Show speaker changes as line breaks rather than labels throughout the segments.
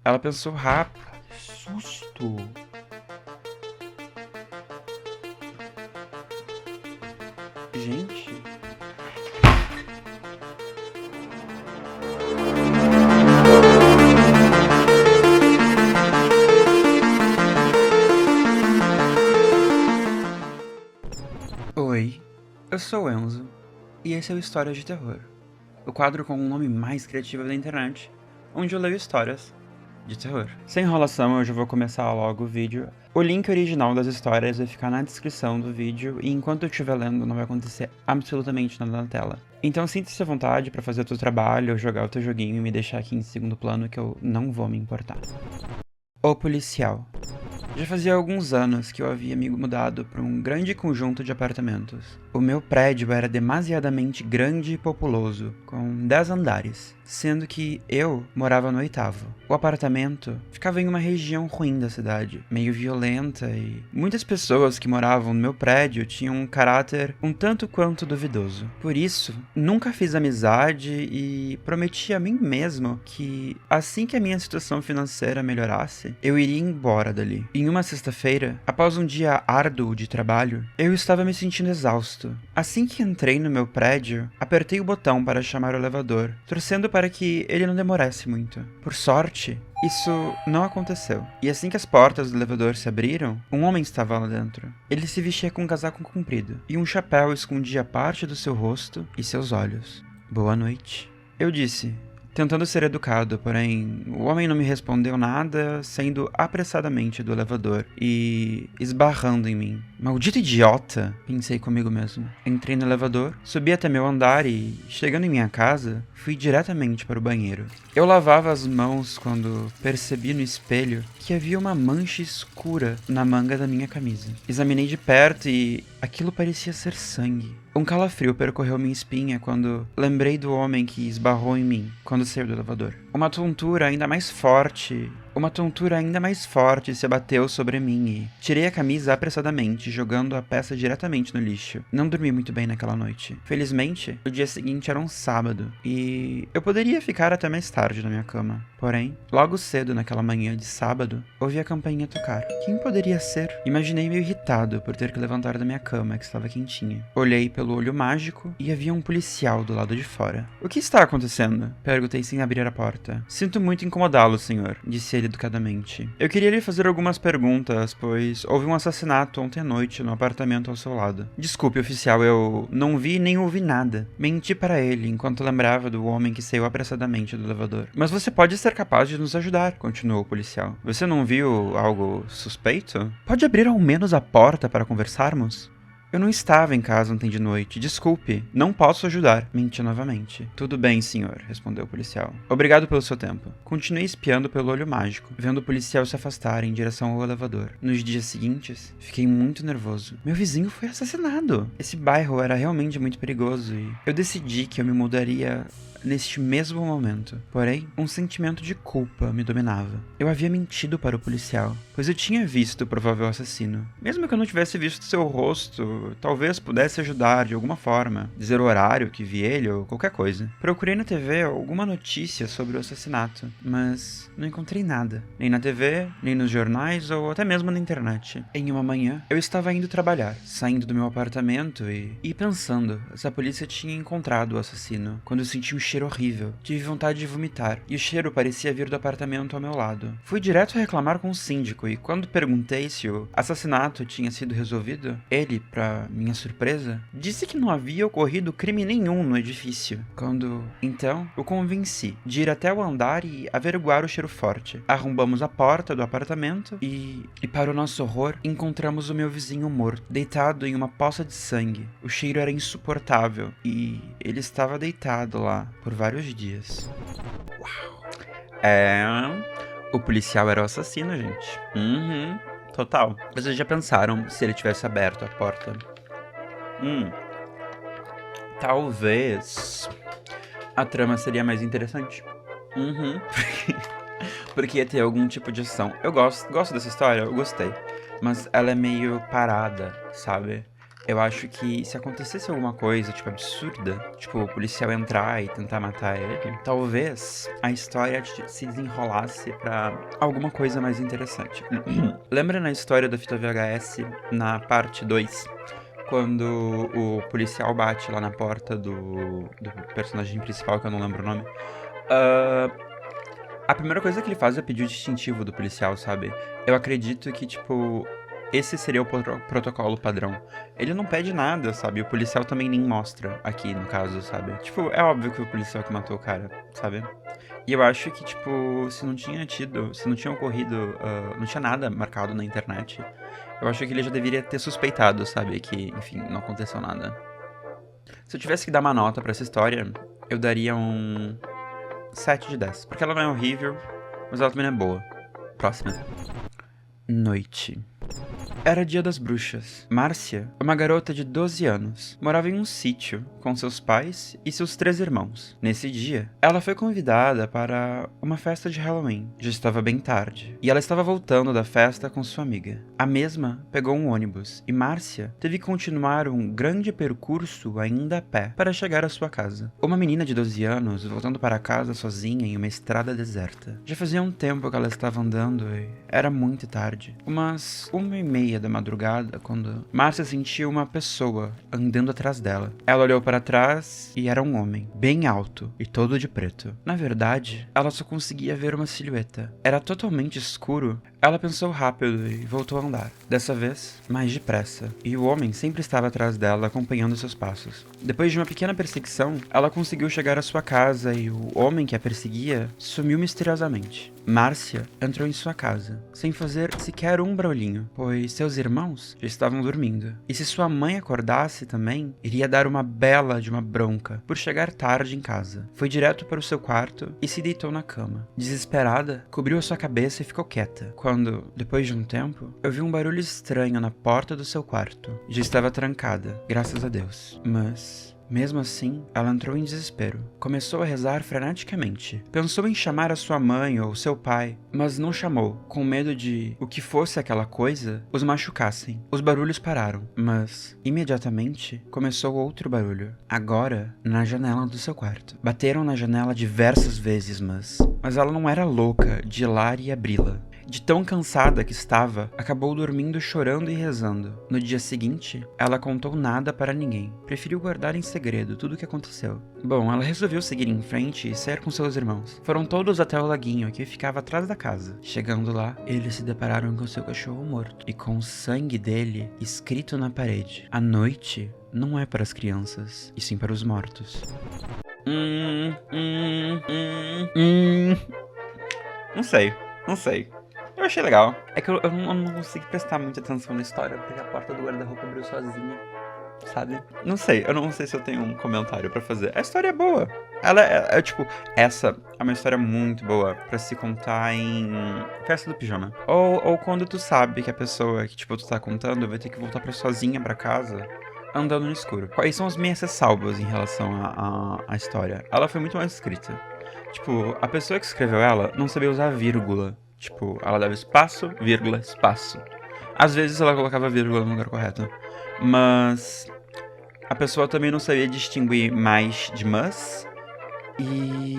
Ela pensou rápido. Que susto! Gente. Oi, eu sou o Enzo, e esse é o Histórias de Terror, o quadro com o nome mais criativo da internet, onde eu leio histórias de terror. Sem enrolação, eu já vou começar logo o vídeo. O link original das histórias vai ficar na descrição do vídeo, e enquanto eu estiver lendo não vai acontecer absolutamente nada na tela. Então sinta-se à vontade para fazer o teu trabalho, ou jogar o teu joguinho e me deixar aqui em segundo plano que eu não vou me importar. O policial. Já fazia alguns anos que eu havia me mudado para um grande conjunto de apartamentos. O meu prédio era demasiadamente grande e populoso, com 10 andares, sendo que eu morava no 8º. O apartamento ficava em uma região ruim da cidade, meio violenta, e muitas pessoas que moravam no meu prédio tinham um caráter um tanto quanto duvidoso. Por isso, nunca fiz amizade e prometi a mim mesmo que, assim que a minha situação financeira melhorasse, eu iria embora dali. Em uma sexta-feira, após um dia árduo de trabalho, eu estava me sentindo exausto. Assim que entrei no meu prédio, apertei o botão para chamar o elevador, torcendo para que ele não demorasse muito. Por sorte, isso não aconteceu. E assim que as portas do elevador se abriram, um homem estava lá dentro. Ele se vestia com um casaco comprido, e um chapéu escondia parte do seu rosto e seus olhos. Boa noite. Eu disse, tentando ser educado, porém, o homem não me respondeu nada, saindo apressadamente do elevador e esbarrando em mim. Maldito idiota, pensei comigo mesmo. Entrei no elevador, subi até meu andar e, chegando em minha casa, fui diretamente para o banheiro. Eu lavava as mãos quando percebi no espelho que havia uma mancha escura na manga da minha camisa. Examinei de perto e aquilo parecia ser sangue. Um calafrio percorreu minha espinha quando lembrei do homem que esbarrou em mim quando saiu do elevador. Uma tontura ainda mais forte se abateu sobre mim e tirei a camisa apressadamente, jogando a peça diretamente no lixo. Não dormi muito bem naquela noite. Felizmente, o dia seguinte era um sábado e eu poderia ficar até mais tarde na minha cama. Porém, logo cedo naquela manhã de sábado, ouvi a campainha tocar. Quem poderia ser? Imaginei meio irritado por ter que levantar da minha cama, que estava quentinha. Olhei pelo olho mágico e havia um policial do lado de fora. O que está acontecendo? Perguntei sem abrir a porta. Sinto muito incomodá-lo, senhor, disse ele educadamente. Eu queria lhe fazer algumas perguntas, pois houve um assassinato ontem à noite no apartamento ao seu lado. Desculpe, oficial, eu não vi nem ouvi nada. Menti para ele enquanto lembrava do homem que saiu apressadamente do elevador. Mas você pode ser capaz de nos ajudar, continuou o policial. Você não viu algo suspeito? Pode abrir ao menos a porta para conversarmos? Eu não estava em casa ontem de noite. Desculpe, não posso ajudar. Menti novamente. Tudo bem, senhor, respondeu o policial. Obrigado pelo seu tempo. Continuei espiando pelo olho mágico, vendo o policial se afastar em direção ao elevador. Nos dias seguintes, fiquei muito nervoso. Meu vizinho foi assassinado. Esse bairro era realmente muito perigoso e eu decidi que eu me mudaria neste mesmo momento. Porém, um sentimento de culpa me dominava. Eu havia mentido para o policial, pois eu tinha visto o provável assassino. Mesmo que eu não tivesse visto seu rosto, talvez pudesse ajudar de alguma forma, dizer o horário que vi ele ou qualquer coisa. Procurei na TV alguma notícia sobre o assassinato, mas não encontrei nada. Nem na TV, nem nos jornais ou até mesmo na internet. Em uma manhã, eu estava indo trabalhar, saindo do meu apartamento e pensando se a polícia tinha encontrado o assassino, quando eu senti um cheiro horrível. Tive vontade de vomitar, e o cheiro parecia vir do apartamento ao meu lado. Fui direto reclamar com o síndico, e quando perguntei se o assassinato tinha sido resolvido, ele, pra minha surpresa, disse que não havia ocorrido crime nenhum no edifício. Então, o convenci de ir até o andar e averiguar o cheiro forte. Arrombamos a porta do apartamento e para o nosso horror, encontramos o meu vizinho morto, deitado em uma poça de sangue. O cheiro era insuportável, e ele estava deitado lá por vários dias. Uau. O policial era o assassino, gente. Total. Vocês já pensaram se ele tivesse aberto a porta? Talvez a trama seria mais interessante. Porque ia ter algum tipo de ação. Eu gosto dessa história, eu gostei. Mas ela é meio parada, sabe? Eu acho que se acontecesse alguma coisa, tipo, absurda, tipo, o policial entrar e tentar matar ele, talvez a história se desenrolasse pra alguma coisa mais interessante. Lembra na história da fita VHS, na parte 2, quando o policial bate lá na porta do personagem principal, que eu não lembro o nome? Ah, a primeira coisa que ele faz é pedir o distintivo do policial, sabe? Eu acredito que, tipo, esse seria o protocolo padrão. Ele não pede nada, sabe? O policial também nem mostra aqui, no caso, sabe? Tipo, é óbvio que o policial que matou o cara, sabe? E eu acho que, tipo, se não tinha ocorrido, não tinha nada marcado na internet, eu acho que ele já deveria ter suspeitado, sabe? Que, enfim, não aconteceu nada. Se eu tivesse que dar uma nota pra essa história, eu daria um 7 de 10. Porque ela não é horrível, mas ela também não é boa. Próxima. Noite. Era dia das bruxas. Márcia, uma garota de 12 anos, morava em um sítio com seus pais e seus 3 irmãos. Nesse dia, ela foi convidada para uma festa de Halloween. Já estava bem tarde, e ela estava voltando da festa com sua amiga. A mesma pegou um ônibus, e Márcia teve que continuar um grande percurso ainda a pé para chegar à sua casa. Uma menina de 12 anos voltando para casa sozinha em uma estrada deserta. Já fazia um tempo que ela estava andando e era muito tarde. Umas 1h30 da madrugada, quando Márcia sentiu uma pessoa andando atrás dela. Ela olhou para trás e era um homem, bem alto e todo de preto. Na verdade, ela só conseguia ver uma silhueta. Era totalmente escuro. Ela pensou rápido e voltou a andar. Dessa vez, mais depressa. E o homem sempre estava atrás dela, acompanhando seus passos. Depois de uma pequena perseguição, ela conseguiu chegar à sua casa e o homem que a perseguia sumiu misteriosamente. Márcia entrou em sua casa, sem fazer sequer um barulhinho, pois seus irmãos já estavam dormindo. E se sua mãe acordasse também, iria dar uma bela de uma bronca por chegar tarde em casa. Foi direto para o seu quarto e se deitou na cama. Desesperada, cobriu a sua cabeça e ficou quieta. Quando, depois de um tempo, ouviu um barulho estranho na porta do seu quarto. Já estava trancada, graças a Deus. Mas mesmo assim, ela entrou em desespero. Começou a rezar freneticamente. Pensou em chamar a sua mãe ou seu pai, mas não chamou, com medo de o que fosse aquela coisa os machucassem. Os barulhos pararam, mas imediatamente começou outro barulho. Agora, na janela do seu quarto. Bateram na janela diversas vezes, mas ela não era louca de ir lá e abri-la. De tão cansada que estava, acabou dormindo chorando e rezando. No dia seguinte, ela contou nada para ninguém. Preferiu guardar em segredo tudo o que aconteceu. Bom, ela resolveu seguir em frente e sair com seus irmãos. Foram todos até o laguinho, que ficava atrás da casa. Chegando lá, eles se depararam com seu cachorro morto e com o sangue dele escrito na parede. A noite não é para as crianças, e sim para os mortos. Não sei. Eu achei legal. É que eu não consegui prestar muita atenção na história, porque a porta do guarda-roupa abriu sozinha, sabe? Eu não sei se eu tenho um comentário pra fazer. A história é boa. Ela tipo, essa é uma história muito boa pra se contar em festa do pijama. Ou quando tu sabe que a pessoa que, tipo, tu tá contando vai ter que voltar sozinha pra casa, andando no escuro. Quais são as minhas ressalvas em relação à história? Ela foi muito mal escrita. Tipo, a pessoa que escreveu ela não sabia usar vírgula. Tipo, ela dava espaço, vírgula, espaço. Às vezes ela colocava vírgula no lugar correto. Mas a pessoa também não sabia distinguir mais de mas. E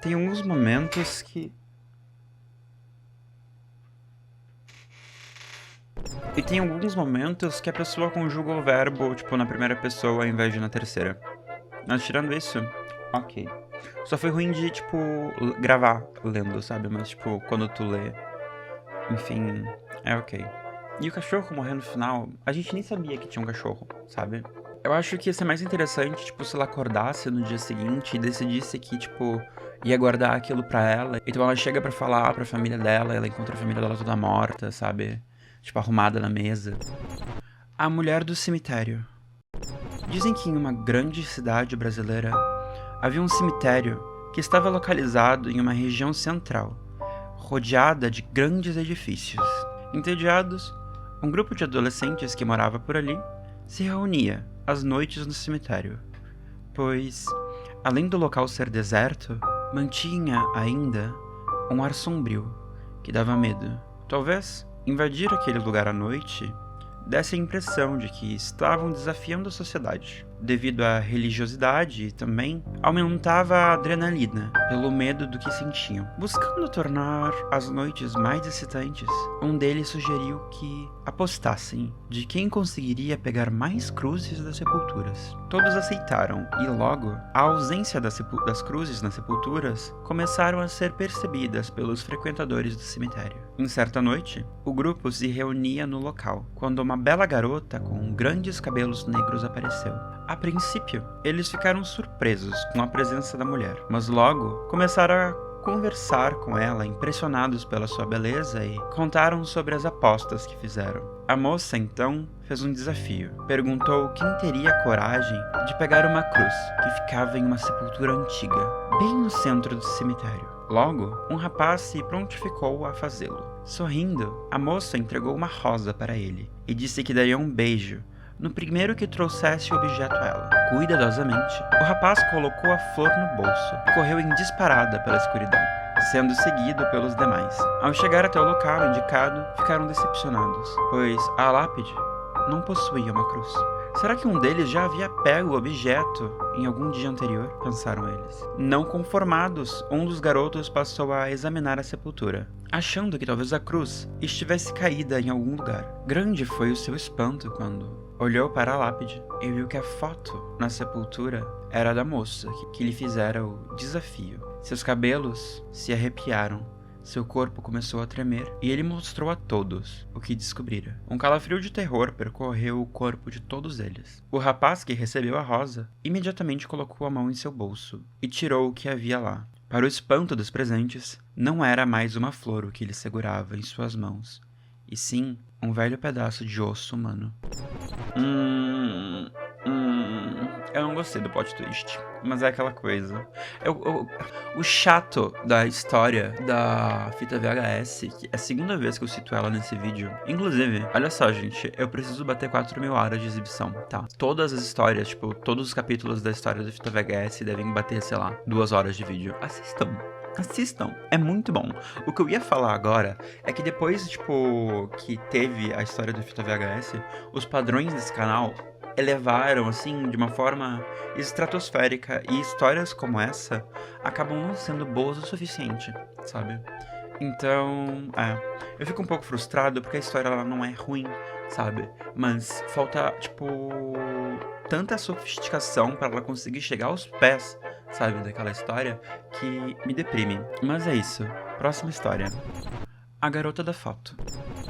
tem alguns momentos que... E tem alguns momentos que a pessoa conjuga o verbo, tipo, na primeira pessoa ao invés de na terceira. Mas tirando isso, ok. Só foi ruim de, tipo, gravar lendo, sabe? Mas, tipo, quando tu lê, enfim, é ok. E o cachorro morrendo no final, a gente nem sabia que tinha um cachorro, sabe? Eu acho que ia ser mais interessante, tipo, se ela acordasse no dia seguinte e decidisse que, tipo, ia guardar aquilo pra ela. Então ela chega pra falar pra família dela, ela encontra a família dela toda morta, sabe? Tipo, arrumada na mesa. A mulher do cemitério. Dizem que em uma grande cidade brasileira havia um cemitério que estava localizado em uma região central, rodeada de grandes edifícios. Entediados, um grupo de adolescentes que morava por ali se reunia às noites no cemitério, pois, além do local ser deserto, mantinha ainda um ar sombrio que dava medo. Talvez invadir aquele lugar à noite desse a impressão de que estavam desafiando a sociedade. Devido à religiosidade, também aumentava a adrenalina, pelo medo do que sentiam. Buscando tornar as noites mais excitantes, um deles sugeriu que apostassem de quem conseguiria pegar mais cruzes das sepulturas. Todos aceitaram, e logo, a ausência das cruzes nas sepulturas começaram a ser percebidas pelos frequentadores do cemitério. Em certa noite, o grupo se reunia no local, quando uma bela garota com grandes cabelos negros apareceu. A princípio, eles ficaram surpresos com a presença da mulher, mas logo começaram a conversar com ela, impressionados pela sua beleza, e contaram sobre as apostas que fizeram. A moça, então, fez um desafio. Perguntou quem teria coragem de pegar uma cruz que ficava em uma sepultura antiga, bem no centro do cemitério. Logo, um rapaz se prontificou a fazê-lo. Sorrindo, a moça entregou uma rosa para ele e disse que daria um beijo no primeiro que trouxesse o objeto a ela. Cuidadosamente, o rapaz colocou a flor no bolso e correu em disparada pela escuridão, sendo seguido pelos demais. Ao chegar até o local indicado, ficaram decepcionados, pois a lápide não possuía uma cruz. Será que um deles já havia pego o objeto em algum dia anterior? Pensaram eles. Não conformados, um dos garotos passou a examinar a sepultura, achando que talvez a cruz estivesse caída em algum lugar. Grande foi o seu espanto quando olhou para a lápide e viu que a foto na sepultura era da moça que lhe fizera o desafio. Seus cabelos se arrepiaram. Seu corpo começou a tremer e ele mostrou a todos o que descobrira. Um calafrio de terror percorreu o corpo de todos eles. O rapaz que recebeu a rosa imediatamente colocou a mão em seu bolso e tirou o que havia lá. Para o espanto dos presentes, não era mais uma flor o que ele segurava em suas mãos, e sim um velho pedaço de osso humano. Eu não gostei do plot twist, mas é aquela coisa. O chato da história da fita VHS, que é a segunda vez que eu cito ela nesse vídeo. Inclusive, olha só, gente, eu preciso bater 4.000 horas de exibição, tá? Todas as histórias, tipo, todos os capítulos da história da fita VHS devem bater, sei lá, 2 horas de vídeo. Assistam, é muito bom. O que eu ia falar agora é que depois, tipo, que teve a história da fita VHS, os padrões desse canal elevaram, assim, de uma forma estratosférica, e histórias como essa acabam não sendo boas o suficiente, sabe? Então, eu fico um pouco frustrado porque a história ela não é ruim, sabe? Mas falta, tipo, tanta sofisticação para ela conseguir chegar aos pés, sabe, daquela história, que me deprime. Mas é isso. Próxima história. A garota da foto.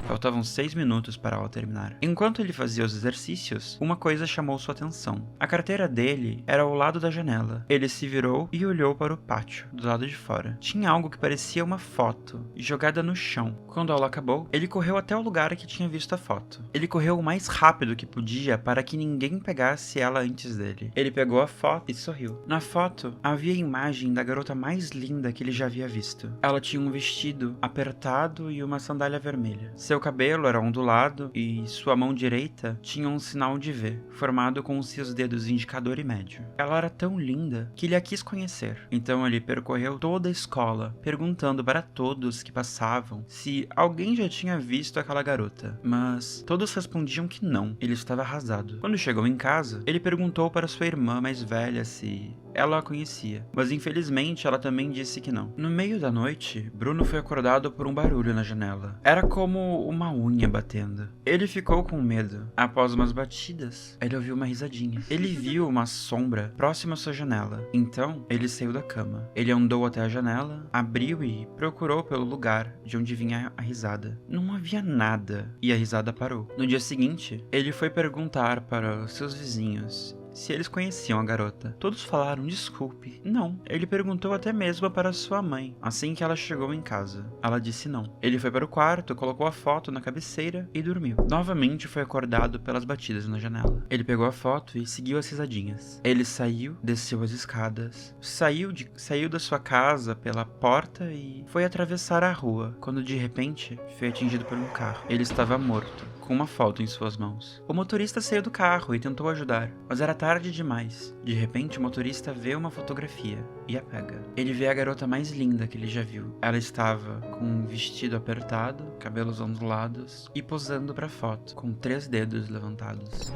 Faltavam 6 minutos para ela terminar. Enquanto ele fazia os exercícios, uma coisa chamou sua atenção. A carteira dele era ao lado da janela. Ele se virou e olhou para o pátio, do lado de fora. Tinha algo que parecia uma foto, jogada no chão. Quando ela acabou, ele correu até o lugar que tinha visto a foto. Ele correu o mais rápido que podia para que ninguém pegasse ela antes dele. Ele pegou a foto e sorriu. Na foto, havia a imagem da garota mais linda que ele já havia visto. Ela tinha um vestido apertado e uma sandália vermelha. Seu cabelo era ondulado e sua mão direita tinha um sinal de V, formado com os seus dedos indicador e médio. Ela era tão linda que ele a quis conhecer. Então ele percorreu toda a escola, perguntando para todos que passavam se alguém já tinha visto aquela garota. Mas todos respondiam que não, ele estava arrasado. Quando chegou em casa, ele perguntou para sua irmã mais velha se ela a conhecia, mas infelizmente ela também disse que não. No meio da noite, Bruno foi acordado por um barulho na janela. Era como uma unha batendo. Ele ficou com medo. Após umas batidas, ele ouviu uma risadinha. Ele viu uma sombra próxima à sua janela. Então, ele saiu da cama. Ele andou até a janela, abriu e procurou pelo lugar de onde vinha a risada. Não havia nada e a risada parou. No dia seguinte, ele foi perguntar para seus vizinhos se eles conheciam a garota. Todos falaram desculpe. Não. Ele perguntou até mesmo para sua mãe, assim que ela chegou em casa. Ela disse não. Ele foi para o quarto, colocou a foto na cabeceira e dormiu. Novamente foi acordado pelas batidas na janela. Ele pegou a foto e seguiu as risadinhas. Ele saiu, desceu as escadas, saiu da sua casa pela porta e foi atravessar a rua, quando de repente foi atingido por um carro. Ele estava morto, com uma foto em suas mãos. O motorista saiu do carro e tentou ajudar, mas era tarde tarde demais. De repente, o motorista vê uma fotografia e a pega. Ele vê a garota mais linda que ele já viu. Ela estava com um vestido apertado, cabelos ondulados e posando pra foto, com 3 dedos levantados.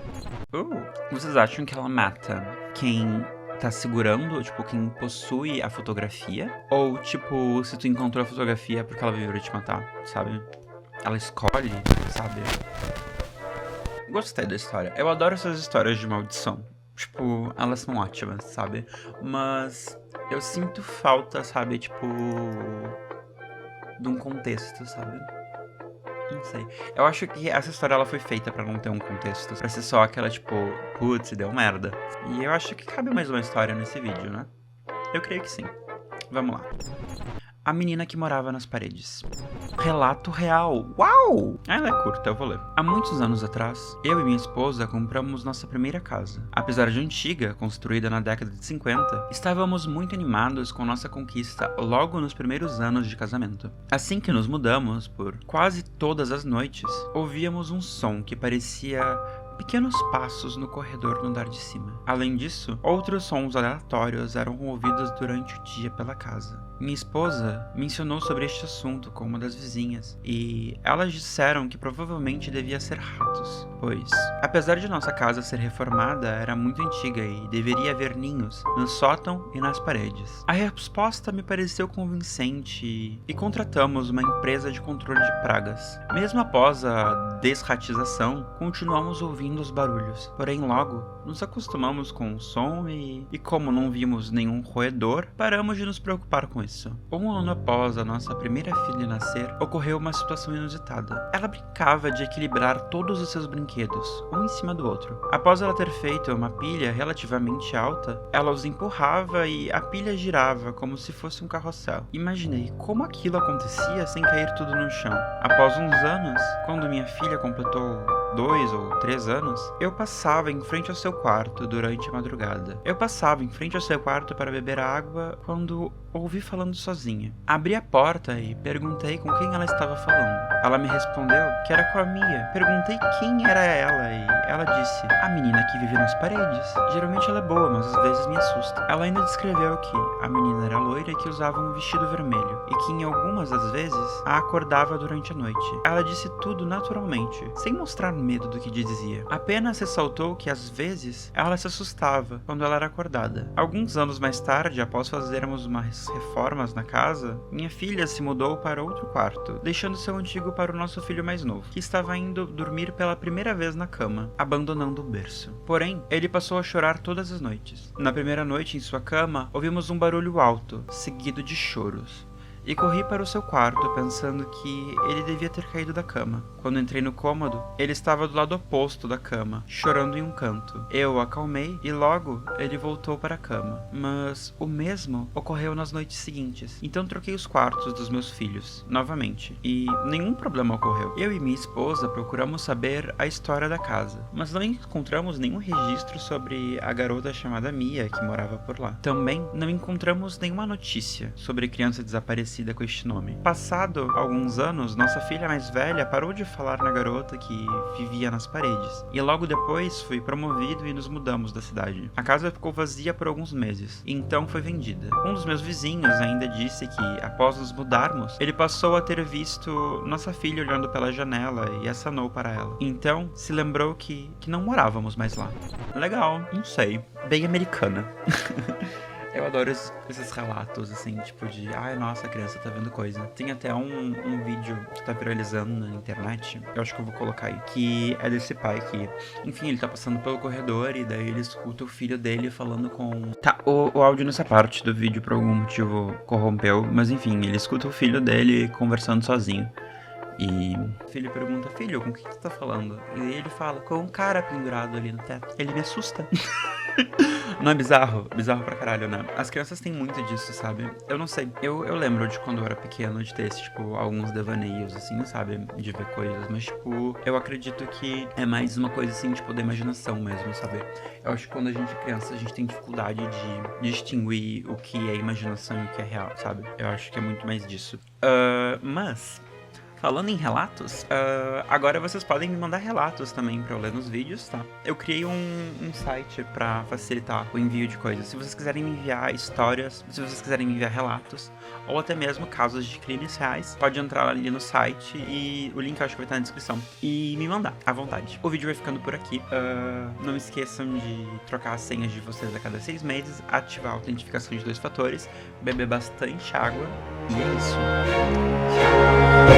Vocês acham que ela mata quem tá segurando, tipo, quem possui a fotografia? Ou, tipo, se tu encontrou a fotografia é porque ela veio pra te matar, sabe? Ela escolhe, sabe? Gostei da história. Eu adoro essas histórias de maldição. Tipo, elas são ótimas, sabe? Mas eu sinto falta, sabe? Tipo, de um contexto, sabe? Não sei. Eu acho que essa história ela foi feita pra não ter um contexto. Pra ser só aquela, tipo, putz, deu merda. E eu acho que cabe mais uma história nesse vídeo, né? Eu creio que sim. Vamos lá. A menina que morava nas paredes. Relato real. Uau! Ela é curta, eu vou ler. Há muitos anos atrás, eu e minha esposa compramos nossa primeira casa. Apesar de antiga, construída na década de 50, estávamos muito animados com nossa conquista logo nos primeiros anos de casamento. Assim que nos mudamos, por quase todas as noites, ouvíamos um som que parecia pequenos passos no corredor no andar de cima. Além disso, outros sons aleatórios eram ouvidos durante o dia pela casa. Minha esposa mencionou sobre este assunto com uma das vizinhas, e elas disseram que provavelmente devia ser ratos, pois, apesar de nossa casa ser reformada, era muito antiga e deveria haver ninhos no sótão e nas paredes. A resposta me pareceu convincente e contratamos uma empresa de controle de pragas. Mesmo após a desratização, continuamos ouvindo os barulhos, porém logo nos acostumamos com o som e como não vimos nenhum roedor, paramos de nos preocupar com isso. Um ano após a nossa primeira filha nascer, ocorreu uma situação inusitada. Ela brincava de equilibrar todos os seus brinquedos, um em cima do outro. Após ela ter feito uma pilha relativamente alta, ela os empurrava e a pilha girava como se fosse um carrossel. Imaginei como aquilo acontecia sem cair tudo no chão. Após uns anos, quando minha filha completou 2 ou 3 anos, eu passava em frente ao seu quarto durante a madrugada. Eu passava em frente ao seu quarto para beber água quando ouvi falando sozinha. Abri a porta e perguntei com quem ela estava falando. Ela me respondeu que era com a Mia. Perguntei quem era ela e ela disse: a menina que vive nas paredes. Geralmente ela é boa, mas às vezes me assusta. Ela ainda descreveu que a menina era loira e que usava um vestido vermelho e que em algumas das vezes a acordava durante a noite. Ela disse tudo naturalmente, sem mostrar medo do que dizia. Apenas ressaltou que às vezes ela se assustava quando ela era acordada. Alguns anos mais tarde, após fazermos umas reformas na casa, minha filha se mudou para outro quarto, deixando seu antigo para o nosso filho mais novo, que estava indo dormir pela primeira vez na cama, abandonando o berço. Porém, ele passou a chorar todas as noites. Na primeira noite em sua cama, ouvimos um barulho alto, seguido de choros. E corri para o seu quarto, pensando que ele devia ter caído da cama. Quando entrei no cômodo, ele estava do lado oposto da cama, chorando em um canto. Eu o acalmei e logo ele voltou para a cama. Mas o mesmo ocorreu nas noites seguintes. Então troquei os quartos dos meus filhos, novamente. E nenhum problema ocorreu. Eu e minha esposa procuramos saber a história da casa, mas não encontramos nenhum registro sobre a garota chamada Mia que morava por lá. Também não encontramos nenhuma notícia sobre criança desaparecida com este nome. Passado alguns anos, nossa filha mais velha parou de falar na garota que vivia nas paredes. E logo depois fui promovido e nos mudamos da cidade. A casa ficou vazia por alguns meses, e então foi vendida. Um dos meus vizinhos ainda disse que, após nos mudarmos, ele passou a ter visto nossa filha olhando pela janela e acenou para ela. Então, se lembrou que não morávamos mais lá. Legal, não sei. Bem americana. Eu adoro esses relatos, assim, tipo de... Ai, nossa, a criança tá vendo coisa. Tem até um vídeo que tá viralizando na internet, eu acho que eu vou colocar aí, que é desse pai que... Enfim, ele tá passando pelo corredor e daí ele escuta o filho dele falando com... Tá, o áudio nessa parte do vídeo por algum motivo corrompeu, mas enfim, ele escuta o filho dele conversando sozinho. E o filho pergunta: filho, com o que tu tá falando? E ele fala: com um cara pendurado ali no teto. Ele me assusta. Não é bizarro? Bizarro pra caralho, né? As crianças têm muito disso, sabe? Eu não sei. Eu lembro de quando eu era pequeno de ter esse, tipo, alguns devaneios, assim, sabe? De ver coisas. Mas, tipo, eu acredito que é mais uma coisa, assim, tipo, da imaginação mesmo, sabe? Eu acho que quando a gente é criança, a gente tem dificuldade de distinguir o que é imaginação e o que é real, sabe? Eu acho que é muito mais disso. Mas... Falando em relatos, agora vocês podem me mandar relatos também pra eu ler nos vídeos, tá? Eu criei um site pra facilitar o envio de coisas. Se vocês quiserem me enviar histórias, se vocês quiserem me enviar relatos, ou até mesmo casos de crimes reais, pode entrar ali no site e o link eu acho que vai estar na descrição. E me mandar, à vontade. O vídeo vai ficando por aqui. Não esqueçam de trocar as senhas de vocês a cada 6 meses, ativar a autentificação de 2 fatores, beber bastante água, e é isso. Tchau.